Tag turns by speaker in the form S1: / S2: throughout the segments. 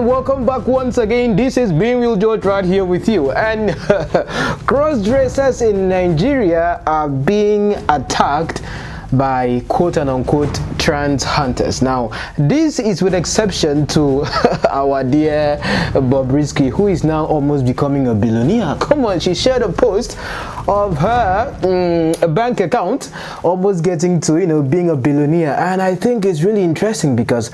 S1: everyone, welcome back once again. This is Beingreal George right here with you. And cross-dressers in Nigeria are being attacked by quote and unquote trans hunters. Now this is with exception to our dear Bobrisky, who is now almost becoming a billionaire. Come on, she shared a post of her bank account almost getting to being a billionaire, and I think it's really interesting because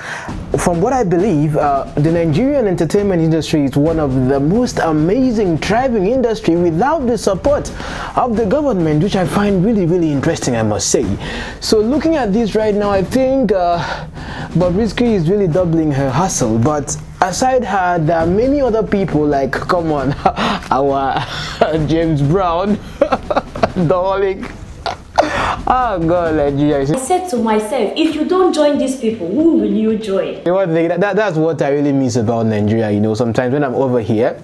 S1: from what I believe the Nigerian entertainment industry is one of the most amazing thriving industry without the support of the government, which I find really interesting, I must say. So looking at this right now, I think Bobrisky is really doubling her hustle. But aside her, there are many other people like, come on, our James Brown, darling. Oh God, Nigeria.
S2: I said to myself, if you don't join these people, who will you join?
S1: You know, that's what I really miss about Nigeria. Sometimes when I'm over here,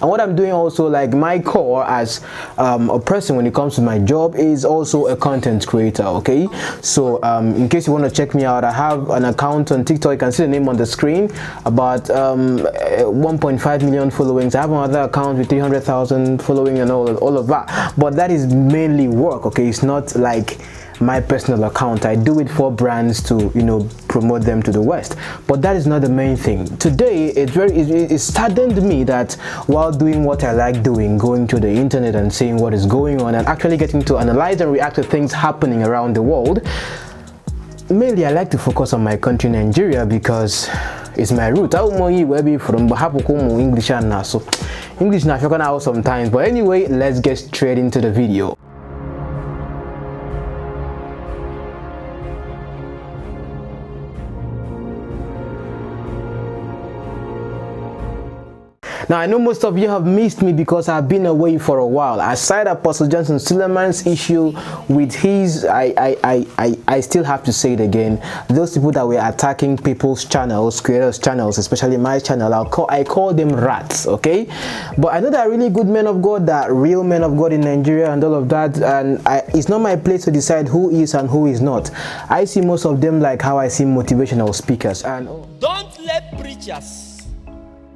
S1: and what I'm doing also, like my core as a person when it comes to my job is also a content creator, okay? So in case you want to check me out, I have an account on TikTok. You can see the name on the screen, about 1.5 million followings. I have another account with 300,000 following and all of that, but that is mainly work, okay? It's not like my personal account. I do it for brands to promote them to the West, but that is not the main thing. Today it saddened me that while doing what I like doing, going to the internet and seeing what is going on and actually getting to analyze and react to things happening around the world, mainly I like to focus on my country, Nigeria, because it's my root. I where be from, but have English and now, so English now out sometimes. But anyway, let's get straight into the video. Now, I know most of you have missed me because I've been away for a while. Aside Apostle Johnson Suleiman's issue with his, I still have to say it again. Those people that were attacking people's channels, creators' channels, especially my channel, I call them rats, okay? But I know that really good men of God, that real men of God in Nigeria and all of that, and it's not my place to decide who is and who is not. I see most of them like how I see motivational speakers. And
S3: don't let preachers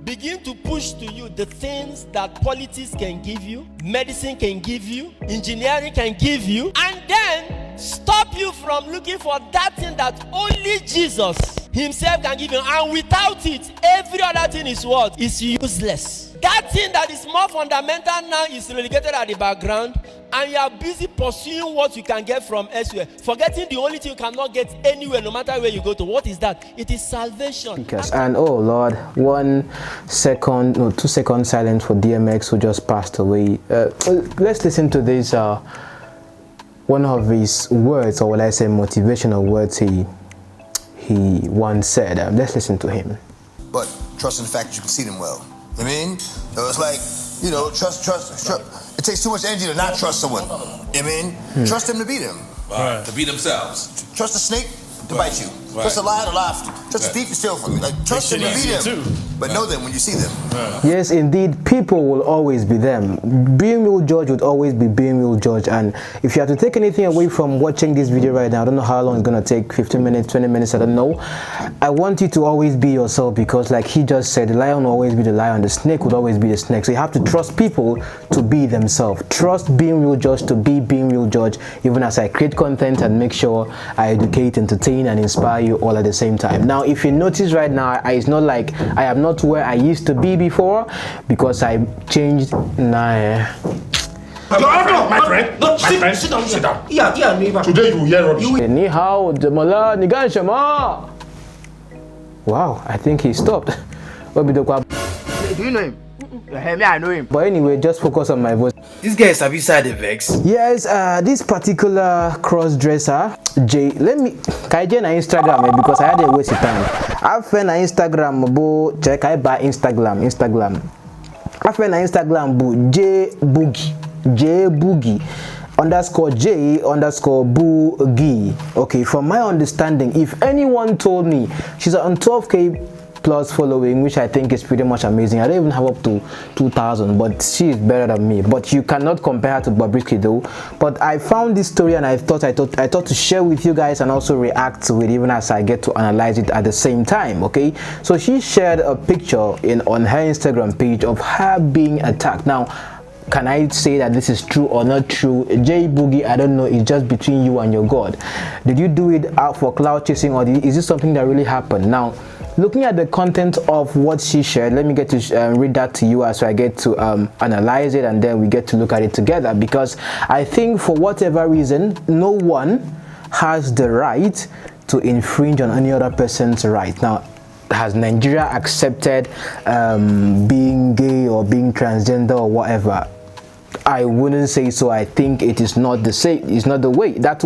S3: begin to push to you the things that politics can give you, medicine can give you, engineering can give you, and then stop you from looking for that thing that only Jesus himself can give you. And without it, every other thing is what? Is useless. That thing that is more fundamental now is relegated at the background, and you are busy pursuing what you can get from elsewhere, forgetting the only thing you cannot get anywhere, no matter where you go to. What is that? It is salvation.
S1: And oh Lord, 2 seconds silence for DMX, who just passed away. Let's listen to this, one of his words, or will I say motivational words he once said. Let's listen to him.
S4: But trust in the fact that you can see them well. I mean, so it's like, trust. It takes too much energy to not trust someone. I mean, trust them to beat them.
S5: To beat themselves.
S4: Trust a snake to bite you. Trust a lion to laugh. Trust a thief to steal from you. Like, trust them to beat them. But know them when you see them.
S1: Yes, indeed, people will always be them. Beingreal George would always be Beingreal George. And if you have to take anything away from watching this video right now, I don't know how long it's going to take, 15 minutes, 20 minutes, I don't know. I want you to always be yourself, because like he just said, the lion will always be the lion, the snake would always be the snake. So you have to trust people to be themselves. Trust Beingreal George to be Beingreal George, even as I create content and make sure I educate, entertain, and inspire you all at the same time. Now, if you notice right now, it's not like I am not where I used to be before, because I changed. My friend.
S5: Sit down. Yeah, neighbor. Today you will hear rubbish.
S1: Ni hao, Jamala, Nigan Shama. Wow, I think he stopped.
S6: Do you know him? I know him.
S1: But anyway, just focus on my voice.
S6: This guy is a side effects.
S1: Yes, this particular cross-dresser, Jay, let me kaije na Instagram because I had a waste of time. I've found na Instagram, bo check I buy Instagram. I've found na Instagram, bo J Boogie _J _Boogie. Okay, from my understanding, if anyone told me she's on 12K plus following, which I think is pretty much amazing. I don't even have up to 2,000, but she is better than me. But you cannot compare her to Bobrisky though. But I found this story and I thought to share with you guys and also react to it, even as I get to analyze it at the same time. Okay, so she shared a picture on her Instagram page of her being attacked. Now, can I say that this is true or not true? J Boogie, I don't know. It's just between you and your God. Did you do it out for cloud chasing, or is this something that really happened? Now, looking at the content of what she shared, let me get to read that to you as I get to analyze it, and then we get to look at it together, because I think for whatever reason, no one has the right to infringe on any other person's right. Now, has Nigeria accepted being gay or being transgender or whatever? I wouldn't say so. I think it is not the same. It's not the way. That's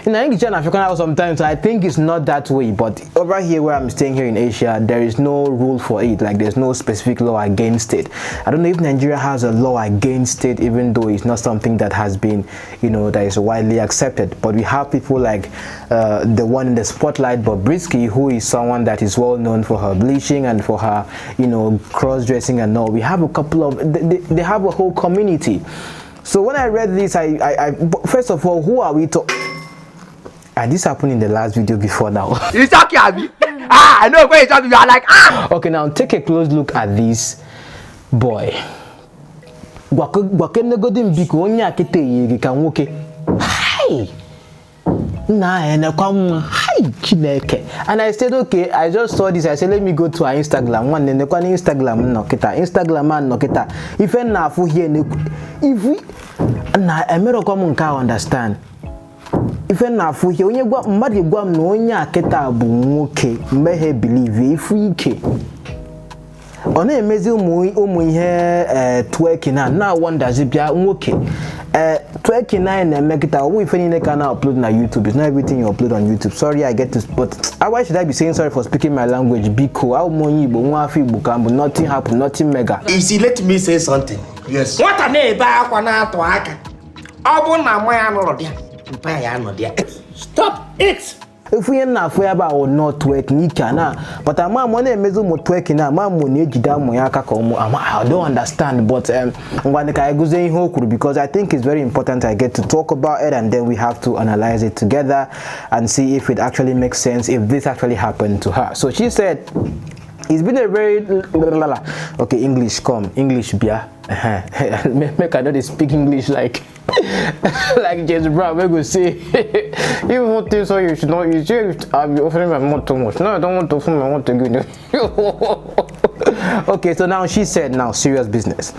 S1: in English and African house sometimes I think it's not that way. But over here where I'm staying here in Asia, there is no rule for it. Like there's no specific law against it. I don't know if Nigeria has a law against it, even though it's not something that has been, that is widely accepted. But we have people like the one in the spotlight, Bobrisky, who is someone that is well known for her bleaching and for her, cross-dressing and all. We have a couple of, they have a whole community. So when I read this, I first of all, who are we talking? And this happened in the last video before now.
S6: It's talking at me. I know where it's talking. You are like,
S1: Okay, now take a close look at this boy. Hi. And I said, okay, I just saw this. I said, let me go to our Instagram. One then Instagram nokita. If I na fu here, if we na understand. If na fu here, onye gwa mmadu gwa m na onye aketa bu nwoke mmehe believe ifike. Ona emezi umu ihe twerking na wonder zibia nwoke. Twerking na mekita we if any can upload na YouTube. It's not everything you upload on YouTube. Sorry, I get to, but why should I be saying sorry for speaking my language? Biko, how money Igbo, nwa afi Igbo kambu, nothing happen, nothing mega.
S5: You see, let me say something. Yes.
S6: what a neighbor akwana to aka. Obu na mo ya no dia. Mpa ya no dia. Stop it.
S1: If we na for about not twerking, but I'm on a mezo mo twerking na ma mo ne jida mo ya aka ko mo. I don't understand, but because I think it's very important I get to talk about it, and then we have to analyze it together and see if it actually makes sense, if this actually happened to her. So she said it's been a very okay, English come English bia. Make I know they speak English like like James Brown. We go say you want this, so you should not. You should be offering my mouth too much. No, I don't want to offend my mouth again. Okay, so now she said, now serious business.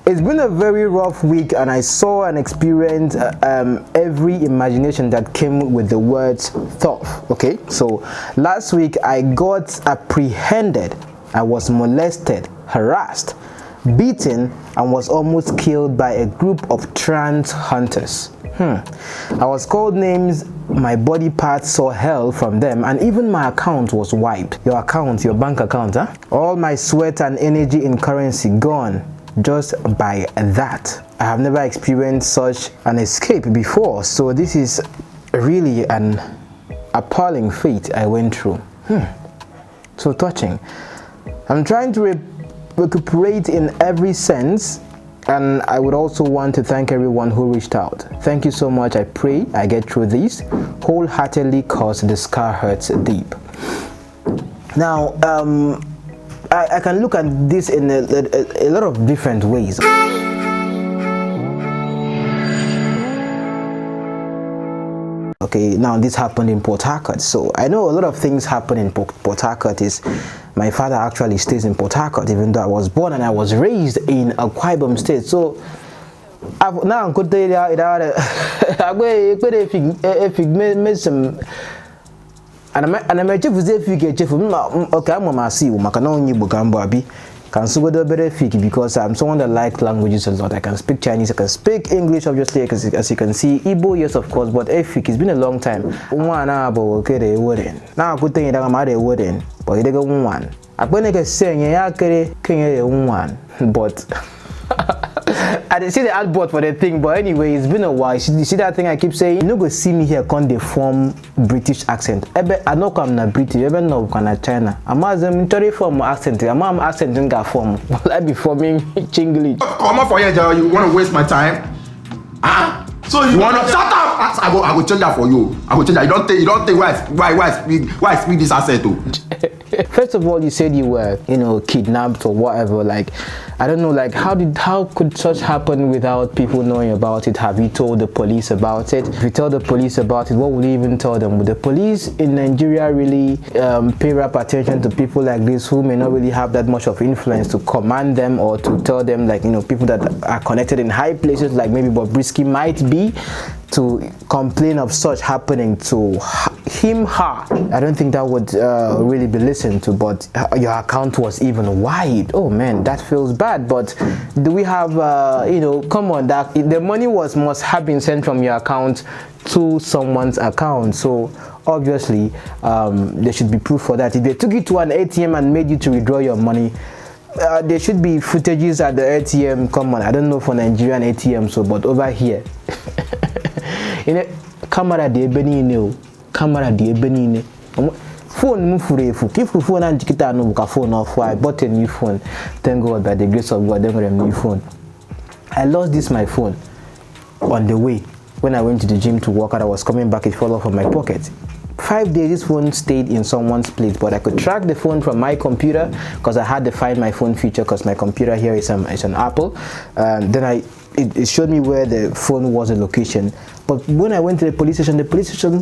S1: It's been a very rough week, and I saw and experienced every imagination that came with the words thought. Okay, so last week I got apprehended, I was molested, harassed, beaten, and was almost killed by a group of trans hunters. I was called names, my body parts saw hell from them, and even my account was wiped. Your account, your bank account, huh? All my sweat and energy in currency gone just by that. I have never experienced such an escape before, so this is really an appalling fate I went through. So touching. I'm trying to recuperate in every sense, and I would also want to thank everyone who reached out. Thank you so much. I pray I get through this wholeheartedly, cause the scar hurts deep. Now I can look at this in a lot of different ways. Okay, now this happened in Port Harcourt. So I know a lot of things happen in Port Harcourt. My father actually stays in Port Harcourt, even though I was born and I was raised in Akwa Ibom State. So now I'm going to some. And I'm chief is chief. Okay, I'm gonna see you. Can so go better because I'm someone that likes languages a lot. I can speak Chinese, I can speak English, obviously, as you can see. Igbo, yes, of course, but Efik, it's been a long time. Now, good thing that I'm at a wedding, but you go one. I'm going to say, but I didn't see the ad board for the thing, but anyway, it's been a while. You see that thing I keep saying? You no go see me here con dey form British accent. I know I'm not British, even no I'm China. I'm as a military form accent. I'm accent in that form. Will I be forming Chinglish?
S5: Come on for here, Joe. You want to waste my time? So you want to shut up? I will change that for you. I will change that. You don't think why speak this accent too?
S1: First of all, you said you were, kidnapped or whatever. Like, I don't know, like, how could such happen without people knowing about it? Have you told the police about it? If you tell the police about it, what would you even tell them? Would the police in Nigeria really pay rap attention to people like this who may not really have that much of influence to command them or to tell them, like, people that are connected in high places, like maybe Bobrisky might be, to complain of such happening to him, her? I don't think that would really be listened to, but your account was even wide. Oh man, that feels bad. But do we have, come on, that the money must have been sent from your account to someone's account. So obviously, there should be proof for that. If they took you to an ATM and made you to withdraw your money, there should be footages at the ATM. Come on, I don't know for Nigerian ATM, but over here, camera de benine, camera de benine. Phone mufurefu. If you phone and kita no buka phone off, I bought a new phone. Thank God, by the grace of God, I got a new phone. I lost my phone on the way when I went to the gym to work out. I was coming back, it fell off of my pocket. 5 days this phone stayed in someone's place, but I could track the phone from my computer because I had the Find My Phone feature, because my computer here is an Apple. Then it showed me where the phone was, a location. But when I went to the police station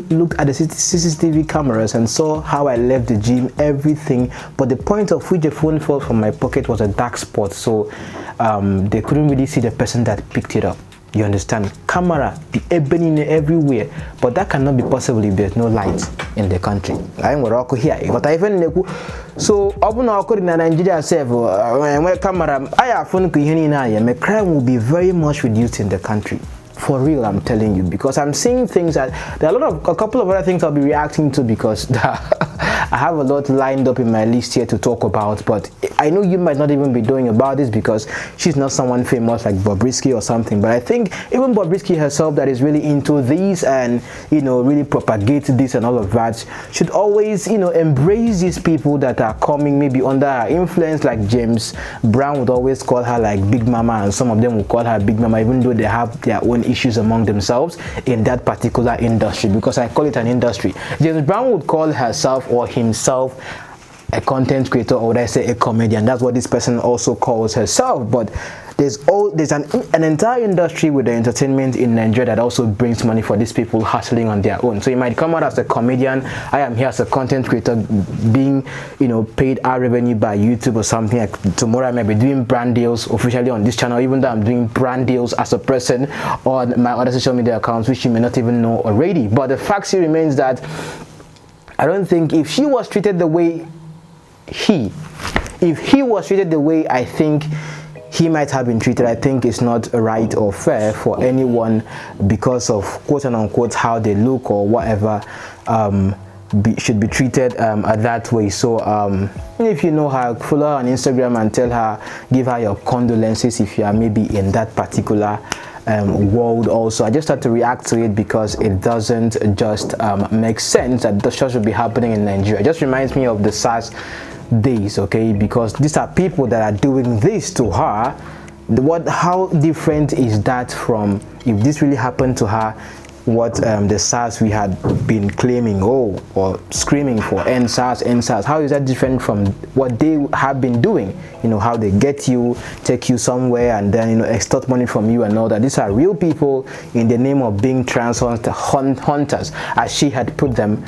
S1: looked at the CCTV cameras and saw how I left the gym, everything. But the point of which the phone fell from my pocket was a dark spot, so they couldn't really see the person that picked it up. You understand? Camera, the ebony everywhere, but that cannot be possible if there's no light in the country. I am here, but I even so open in Nigeria self when camera I have phone my crime will be very much reduced in the country. For real, I'm telling you, because I'm seeing things that there are a couple of other things I'll be reacting to, because I have a lot lined up in my list here to talk about, but I know you might not even be doing about this because she's not someone famous like Bobrisky or something. But I think even Bobrisky herself, that is really into these and really propagate this and all of that, should always embrace these people that are coming maybe under her influence. Like James Brown would always call her like Big Mama, and some of them will call her Big Mama, even though they have their own issues among themselves in that particular industry, because I call it an industry. James Brown would call herself or himself a content creator, or would I say a comedian. That's what this person also calls herself. But there's an entire industry with the entertainment in Nigeria that also brings money for these people hustling on their own. So you might come out as a comedian. I am here as a content creator, being paid our revenue by YouTube or something. Like tomorrow I might be doing brand deals officially on this channel, even though I'm doing brand deals as a person on my other social media accounts, which you may not even know already. But the fact still remains that I don't think if she was treated the way if he was treated the way I think he might have been treated, I think it's not right or fair for anyone, because of quote unquote how they look or whatever, should be treated that way. So if you know her, follow her on Instagram and tell her, give her your condolences if you are maybe in that particular world also. I just had to react to it because it doesn't just make sense that the show should be happening in Nigeria. It just reminds me of the SARS days, okay, because these are people that are doing this to her. How different is that from if this really happened to her, what the SARS we had been claiming or screaming for, end SARS, end SARS? How is that different from what they have been doing? How they get you, take you somewhere, and then extort money from you and all that. These are real people in the name of being trans hunters, as she had put them,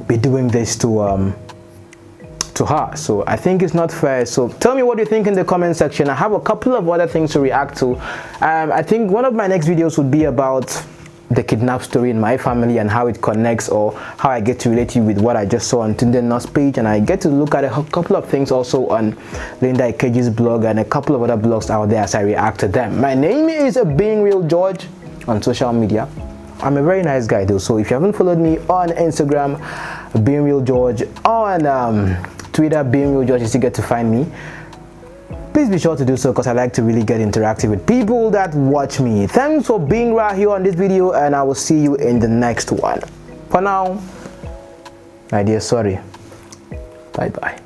S1: be doing this to her. So I think it's not fair. So tell me what you think in the comment section. I have a couple of other things to react to. I think one of my next videos would be about the kidnap story in my family and how it connects, or how I get to relate you with what I just saw on Tunde North's page, and I get to look at a couple of things also on Linda Ikeji's blog and a couple of other blogs out there as I react to them. My name is Beingreal George on social media. I'm a very nice guy though, so if you haven't followed me on Instagram, Beingreal George, on Twitter, Beingreal George, you still get to find me. please be sure to do so because I like to really get interactive with people that watch me. Thanks for being right here on this video, and I will see you in the next one. For now, my dear, sorry. Bye bye.